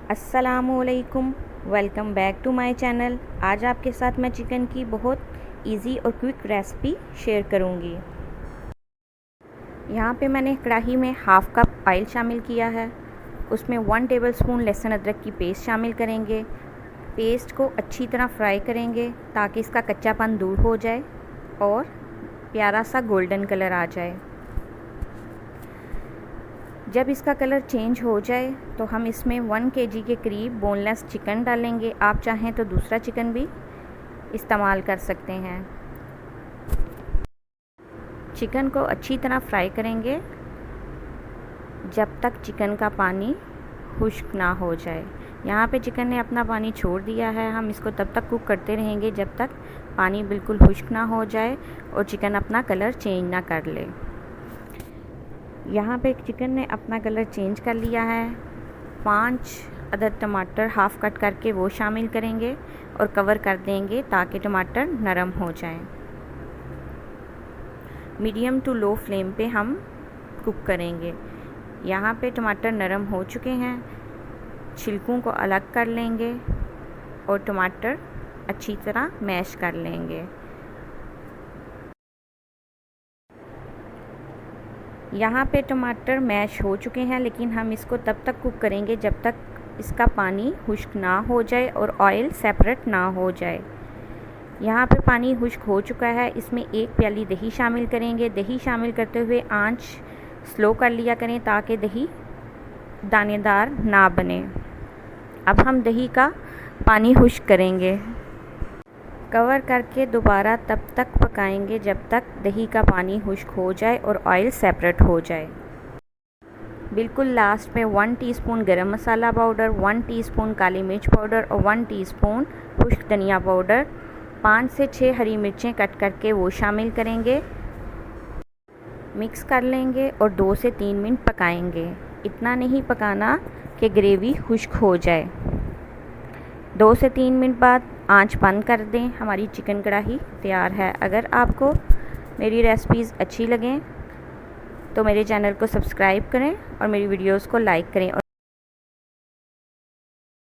अस्सलामुअलैकुम, welcome back to my channel. आज आपके साथ मैं चिकन की बहुत इजी और क्विक रेसिपी शेयर करूंगी। यहाँ पे मैंने कढ़ाई में हाफ़ कप ऑयल शामिल किया है। उसमें 1 टेबलस्पून लहसुन अदरक की पेस्ट शामिल करेंगे। पेस्ट को अच्छी तरह फ्राई करेंगे ताकि इसका कच्चापन दूर हो जाए और प्यारा सा गोल्डन कलर आ जाए। जब इसका कलर चेंज हो जाए तो हम इसमें 1 केजी के करीब बोनलेस चिकन डालेंगे। आप चाहें तो दूसरा चिकन भी इस्तेमाल कर सकते हैं। चिकन को अच्छी तरह फ्राई करेंगे जब तक चिकन का पानी खुश्क ना हो जाए। यहाँ पे चिकन ने अपना पानी छोड़ दिया है। हम इसको तब तक कुक करते रहेंगे जब तक पानी बिल्कुल खुश्क ना हो जाए और चिकन अपना कलर चेंज ना कर ले। यहाँ पे चिकन ने अपना कलर चेंज कर लिया है। 5 अदद टमाटर हाफ़ कट करके वो शामिल करेंगे और कवर कर देंगे ताकि टमाटर नरम हो जाएं। मीडियम टू लो फ्लेम पे हम कुक करेंगे। यहाँ पे टमाटर नरम हो चुके हैं। छिलकों को अलग कर लेंगे और टमाटर अच्छी तरह मैश कर लेंगे। यहाँ पे टमाटर मैश हो चुके हैं, लेकिन हम इसको तब तक कुक करेंगे जब तक इसका पानी खुश्क ना हो जाए और ऑयल सेपरेट ना हो जाए। यहाँ पे पानी खुश्क हो चुका है। इसमें 1 प्याली दही शामिल करेंगे। दही शामिल करते हुए आंच स्लो कर लिया करें ताकि दही दानेदार ना बने। अब हम दही का पानी खुश्क करेंगे। कवर करके दोबारा तब तक पकाएंगे जब तक दही का पानी खुश्क हो जाए और ऑयल सेपरेट हो जाए। बिल्कुल लास्ट में 1 टीस्पून गरम मसाला पाउडर, 1 टीस्पून काली मिर्च पाउडर और 1 टीस्पून खुश्क धनिया पाउडर, 5 से 6 हरी मिर्चें कट करके वो शामिल करेंगे। मिक्स कर लेंगे और 2 से 3 मिनट पकाएंगे। इतना नहीं पकाना कि ग्रेवी खुश्क हो जाए। 2 से 3 मिनट बाद आंच बंद कर दें। हमारी चिकन कढ़ाई तैयार है। अगर आपको मेरी रेसिपीज़ अच्छी लगें तो मेरे चैनल को सब्सक्राइब करें और मेरी वीडियोस को लाइक करें।